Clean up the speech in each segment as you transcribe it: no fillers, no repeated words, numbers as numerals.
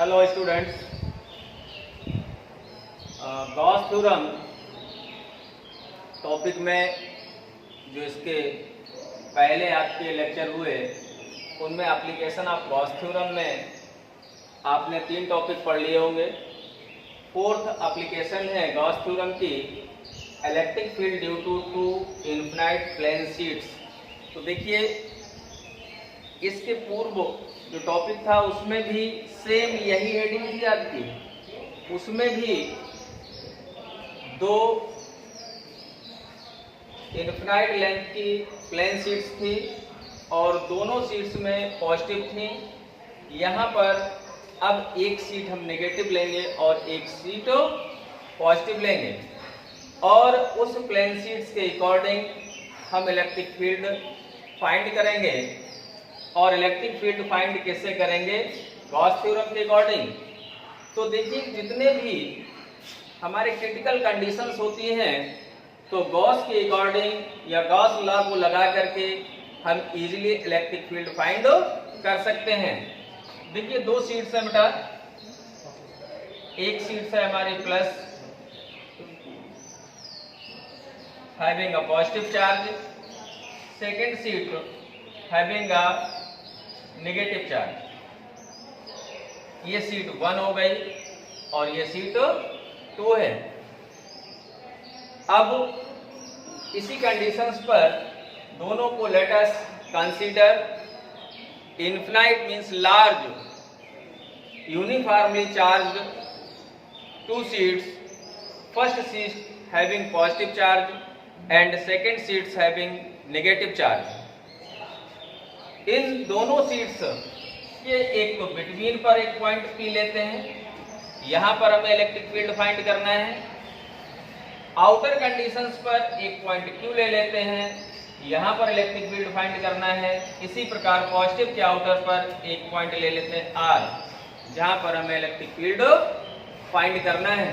Hello students, Gauss theorem topic में जो इसके पहले आपके लेक्चर हुए उनमें एप्लीकेशन ऑफ गॉस थ्योरम में आपने 3 टॉपिक पढ़ लिए होंगे। फोर्थ एप्लीकेशन है गॉस थ्योरम की electric field due to infinite plane sheets. तो देखिए, इसके पूर्व जो टॉपिक था उसमें भी सेम यही हेडिंग थी आपकी। उसमें भी 2 इनफिनाइट लेंथ की प्लेन शीट्स थी और दोनों शीट्स में पॉजिटिव थी। यहाँ पर अब एक शीट हम नेगेटिव लेंगे और एक शीट पॉजिटिव लेंगे और उस प्लेन शीट्स के अकॉर्डिंग हम इलेक्ट्रिक फील्ड फाइंड करेंगे। और इलेक्ट्रिक फील्ड फाइंड कैसे करेंगे? गॉस थ्योरम के अकॉर्डिंग। तो देखिए, जितने भी हमारे क्रिटिकल कंडीशंस होती हैं तो गॉस के अकॉर्डिंग या गॉस लॉ को लगा करके हम इजीली इलेक्ट्रिक फील्ड फाइंड कर सकते हैं। देखिए, 2 शीट्स है बेटा। एक शीट है हमारी plus having a positive charge, second sheet having a negative charge. ये शीट 1 हो गई और ये शीट 2 है। अब इसी कंडीशंस पर दोनों को let us consider infinite means large uniformly charged 2 sheets, first sheet having positive charge and second sheets having negative charge. इन दोनों शीट्स के एक तो बिटवीन पर एक पॉइंट P लेते हैं। यहां पर हमें इलेक्ट्रिक फील्ड फाइंड करना है। आउटर कंडीशंस पर एक पॉइंट Q ले लेते हैं। यहां पर इलेक्ट्रिक फील्ड फाइंड करना है। इसी प्रकार पॉजिटिव के आउटर पर एक पॉइंट ले लेते हैं R, जहां पर हमें इलेक्ट्रिक फील्ड फाइंड करना है।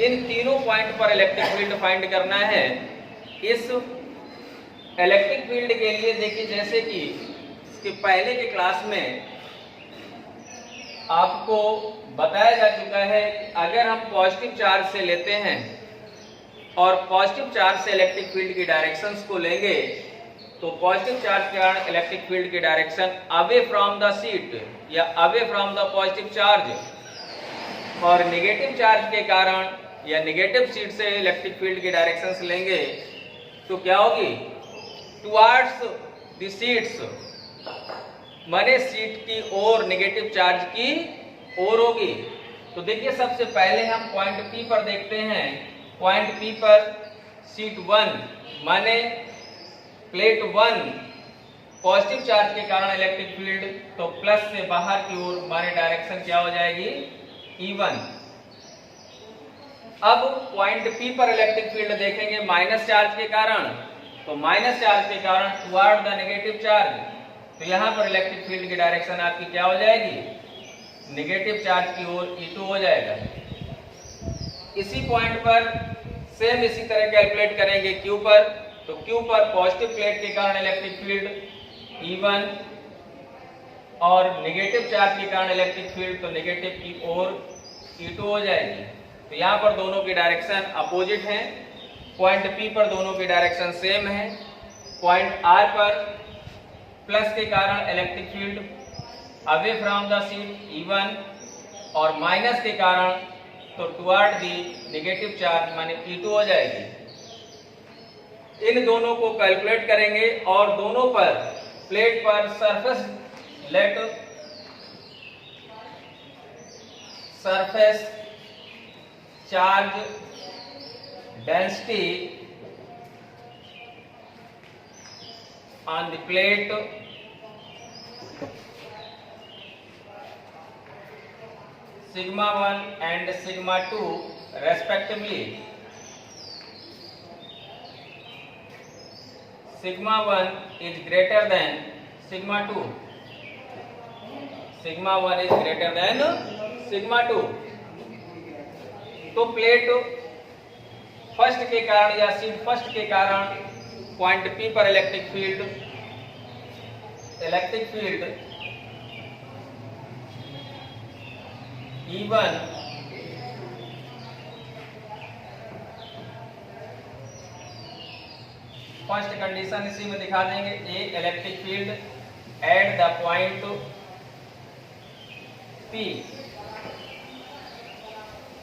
इन तीनों पॉइंट पर इलेक्ट्रिक फील्ड फाइंड करना है। इस इलेक्ट्रिक फील्ड के लिए देखिए, जैसे कि इसके पहले के क्लास में आपको बताया जा चुका है कि अगर हम पॉजिटिव चार्ज से लेते हैं और पॉजिटिव चार्ज से इलेक्ट्रिक फील्ड की डायरेक्शंस को लेंगे तो पॉजिटिव चार्ज के कारण इलेक्ट्रिक फील्ड की direction away from the sheet या away from the positive charge, और नेगेटिव चार्ज के कारण या नेगेटिव शीट से इलेक्ट्रिक फील्ड की डायरेक्शंस लेंगे तो क्या होगी? टुवर्ड्स द शीट्स, माने शीट की ओर, नेगेटिव चार्ज की ओर होगी। तो देखिए, सबसे पहले हम पॉइंट P पर देखते हैं। पॉइंट P पर शीट 1 माने प्लेट 1 पॉजिटिव चार्ज के कारण इलेक्ट्रिक फील्ड, तो प्लस से बाहर की ओर हमारी डायरेक्शन क्या हो जाएगी? E1। अब पॉइंट P पर इलेक्ट्रिक फील्ड देखेंगे माइनस चार्ज के कारण, तो माइनस चार्ज के कारण टुवर्ड द नेगेटिव चार्ज, तो यहां पर इलेक्ट्रिक फील्ड की डायरेक्शन आपकी क्या हो जाएगी? नेगेटिव चार्ज की ओर E2 हो जाएगा। इसी पॉइंट पर सेम इसी तरह कैलकुलेट करेंगे Q पर, तो Q पर पॉजिटिव प्लेट के कारण इलेक्ट्रिक फील्ड E1 और नेगेटिव चार्ज के कारण इलेक्ट्रिक फील्ड तो नेगेटिव की ओर E2 हो जाएगी। तो यहाँ पर दोनों की डायरेक्शन अपोजिट हैं। पॉइंट P पर दोनों की डायरेक्शन सेम है। पॉइंट R पर प्लस के कारण electric field away from the sheet E1 और माइनस के कारण तो टुवर्ड द नेगेटिव चार्ज माने E2 हो जाएगी। इन दोनों को कैलकुलेट करेंगे और दोनों पर प्लेट पर surface charge density on the plate sigma 1 and sigma 2 respectively. Sigma 1 is greater than sigma 2. Sigma 1 is greater than sigma 2. तो प्लेट फर्स्ट के कारण या शीट फर्स्ट के कारण पॉइंट P पर electric field E1 first condition इसी में दिखा देंगे। ए electric field at the point P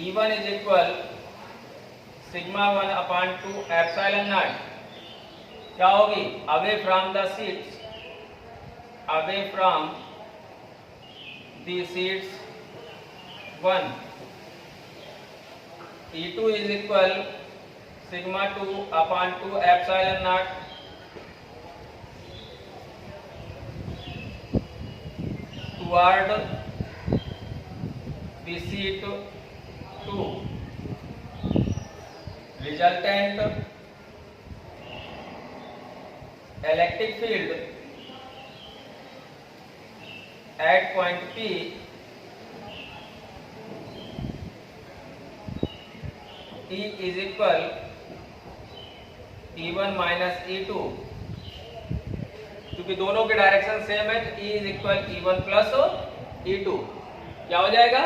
E1 is equal sigma 1 upon 2 epsilon not क्या होगी, away from the seats, away from the seats 1। E2 is equal sigma 2 upon 2 epsilon not toward the seat 2। Resultant electric field at point P E is equal E1 minus E2, क्योंकि दोनों के direction same है तो E is equal E1 plus E2। क्या हो जाएगा,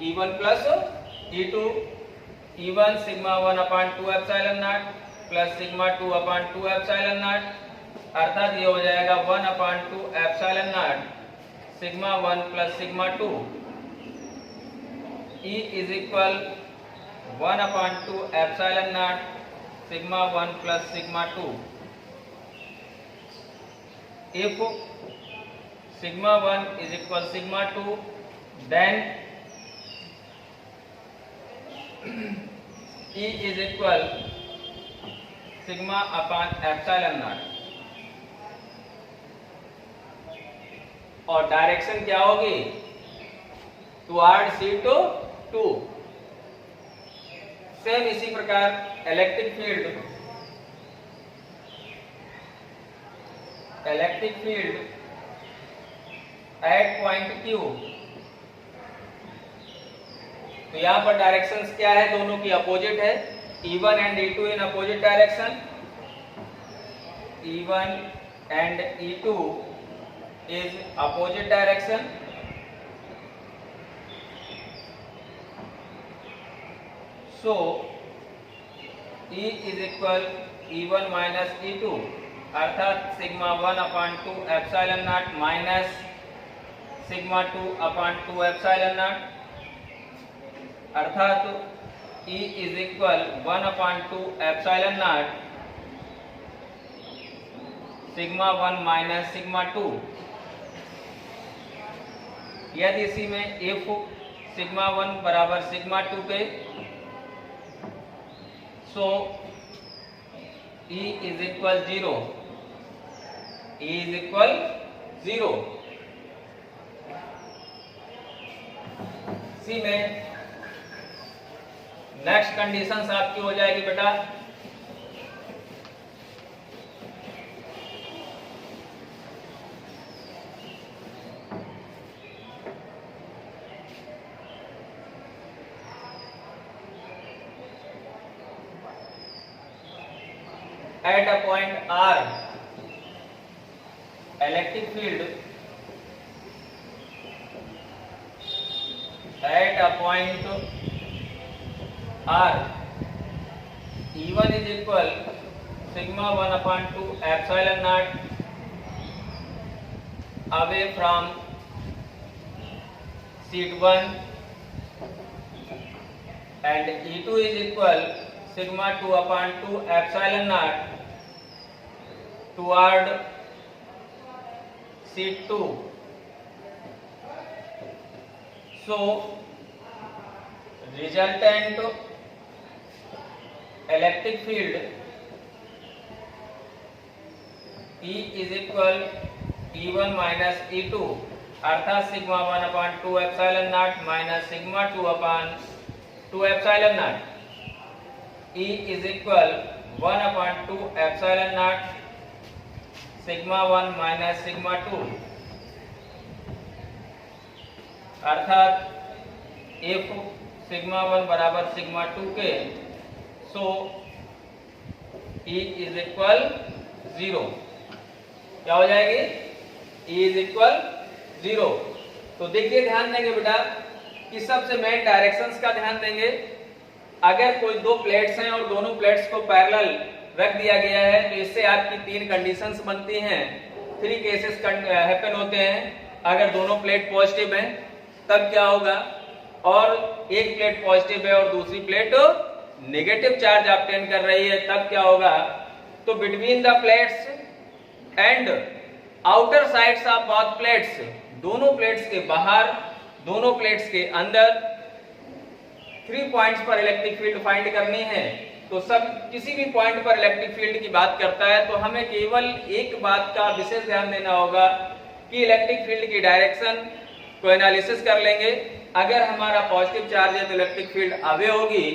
E1 plus E2, E1 sigma 1 upon 2 epsilon not plus sigma 2 upon 2 epsilon not, अर्थात ये हो जाएगा 1 upon 2 epsilon not sigma 1 plus sigma 2। E is equal 1 upon 2 epsilon naught sigma 1 plus sigma 2। If sigma 1 is equal sigma 2, then E is equal sigma upon epsilon naught। और direction क्या होगी, toward seat 2। Same इसी प्रकार electric field at point Q, तो यहां पर directions क्या है, दोनों की अपोजिट है। E1 and E2 in opposite direction, E1 and E2 is opposite direction. So E is equal E1 minus E2, अर्थात sigma 1 upon 2 epsilon not minus sigma 2 upon 2 epsilon not, अर्थात E is equal 1 upon 2 epsilon not sigma 1 minus sigma 2। यदि इसी में if sigma 1 बराबर sigma 2 पे, so E is equal 0, E is equal 0। सी में next conditions आपकी हो जाएगी बेटा, at a point R electric field at a point R E1 is equal sigma 1 upon 2 epsilon naught away from sheet 1 and E2 is equal sigma 2 upon 2 epsilon naught toward sheet 2। So resultant electric field E is equal E1 minus E2, अर्थात sigma 1 upon 2 epsilon naught minus sigma 2 upon 2 epsilon naught। E is equal 1 upon 2 epsilon naught sigma 1 minus sigma 2, अर्थात if sigma 1 बराबर sigma 2 के, सो E is equal 0। क्या हो जाएगी? E is equal 0। तो देखिए, ध्यान देंगे बेटा कि सबसे मेन डायरेक्शंस का ध्यान देंगे। अगर कोई दो प्लेट्स हैं और दोनों प्लेट्स को पैरेलल रख दिया गया है तो इससे आपकी तीन कंडीशंस बनती हैं, 3 केसेस हैपन होते हैं। अगर दोनों प्लेट पॉजिटिव हैं तब क्या होगा, और एक प्लेट पॉजिटिव है और दूसरी प्लेट नेगेटिव चार्ज ऑब्टेन कर रही है तब क्या होगा, तो between the plates and outer sides of both plates, दोनों प्लेट्स के बाहर दोनों प्लेट्स के अंदर 3 पॉइंट्स पर इलेक्ट्रिक फील्ड फाइंड करनी है। तो सब किसी भी पॉइंट पर इलेक्ट्रिक फील्ड की बात करता है तो हमें केवल एक बात का विशेष ध्यान देना होगा कि इलेक्ट्रिक फील्ड की डायरेक्शन को एनालिसिस कर लेंगे। अगर हमारा पॉजिटिव चार्ज है तो इलेक्ट्रिक फील्ड अवे होगी,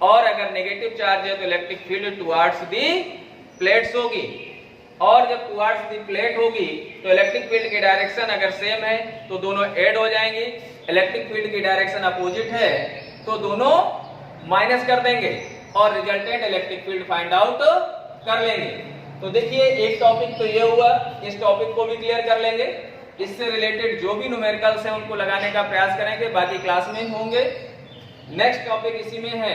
और अगर नेगेटिव चार्ज है तो electric field towards the plates होगी, और जब टुवर्ड्स दी प्लेट होगी तो इलेक्ट्रिक फील्ड की डायरेक्शन अगर सेम है तो दोनों ऐड हो जाएंगे। इलेक्ट्रिक फील्ड की डायरेक्शन अपोजिट है तो दोनों माइनस कर देंगे और resultant electric field find out कर लेंगे। तो देखिए, एक टॉपिक तो ये हुआ, इस टॉपिक को भी क्लियर कर लेंगे। इससे रिलेटेड जो भी न्यूमेरिकल्स हैं उनको लगाने का प्रयास करेंगे, बाकी क्लास में होंगे। नेक्स्ट टॉपिक इसी में है